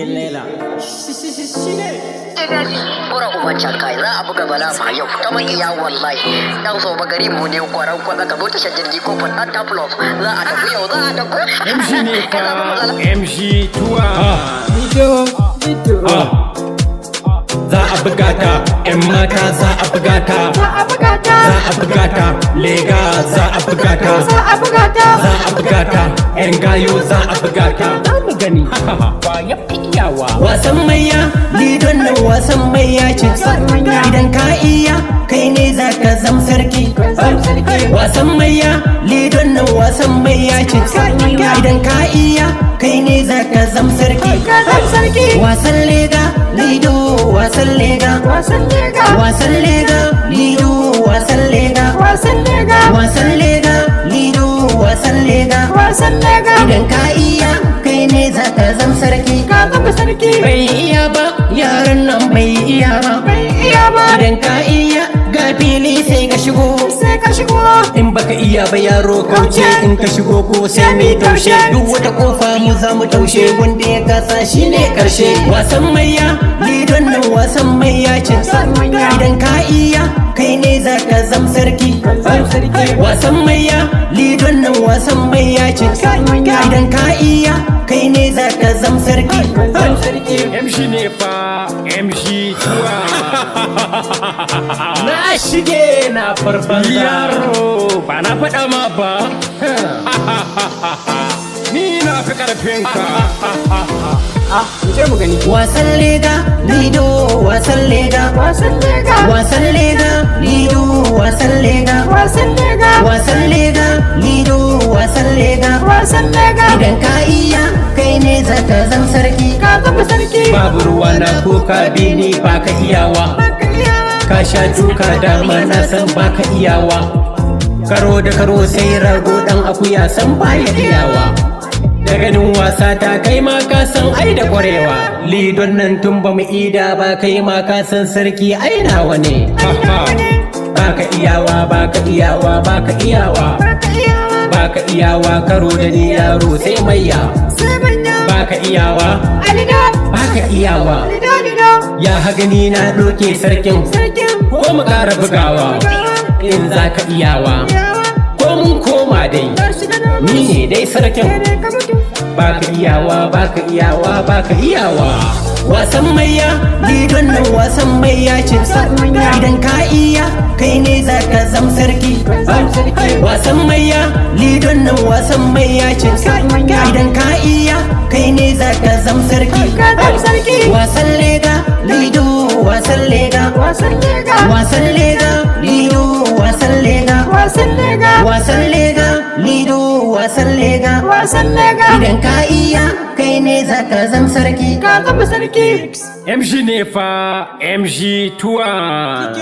Illela. Shine. Bura ubancan kai za a buga bala ma yau ta makiya wallahi dan so bagari mu ne kwaran kwada ka zo ta jirgi ko fa dan taplof za a tafi yau za a tafi MG ne fa MG Tuwan. Za a buga ta, ‘yan mata za a buga ta, za a buga ta, lega za a buga ta, za a buga ta, ‘yan gayo za a buga ta. Za mu gani, wa ya fi iyawa. Wasan maiya, lidon nan wasan maiya ce, idan ka iya kai ne za ka zam sarki. Wasan maiya, lidon nan wasan maiya ce, idan ka iya kai ne za ka zam sarki. Wasan lega, lido wasan lega, wasan lega, lido wasan lega, wasan lega, lido wasan lega, idan ka iya kai ne za ka zam sarki. Bai iya ba yaran nan bai iya ba, idan ka iya ga fili sai ka shigo, in baka iya ba yaro kauce, in ka shigo ko sai mai taushe, duk wata kofa mu za mu taushe, wanda ya kasa shine karshe. Wasan maiya lidon nan wasan maiya ce, idan ka iya kai ne za ka zam sarki. Wasan maiya lidon nan wasan maiya ce, idan ka iya kai ne za ka zam sarki. MG ne fa MG Tuwan. Na shige na farfasa yaro ba na faɗa ma ba. Ni na fi ƙarfinka. Mu gani. Wasan lega, lido, wasan lega, wasan lega, lido, wasan lega, wasan lega, lido, wasan lega, idan ka iya kai ne za ka zam sarki. Babu ruwa na ko ka bi ni ba ka iyawa, ka sha duka dama na san ba ka iyawa, karo da karo sai rago dan akuya san ba ya iyawa. Da ganin wasa ta kai ma ka san ai da kwarewa, lidon nan tun ba mu ida ba kai ma ka san sarki ai nawa ne. Baka iyawa, baka iyawa, baka iyawa, baka iyawa, karo da ni yaro sai maiya. Baka iyawa, baka iyawa, ya hagani na doke sarkin, ko mu ƙara bugawa in za ka iyawa, ko mun koma dai ni ne dai sarkin. Baka iyawa, baka iyawa, baka iyawa. Wasan maiya lidon nan wasan maiya ce, idan ka iya kai ne za ka zam sarki. Wasan maiya lidon nan wasan maiya ce, idan ka iya kai ne za ka zam sarki. Wasan lega, lido, wasan lega, wasan lega, lido, wasan lega, wasan lega, lido, wasan lega, idan ka iya kai ne za ka zam sarki. MG ne fa MG Tuwan.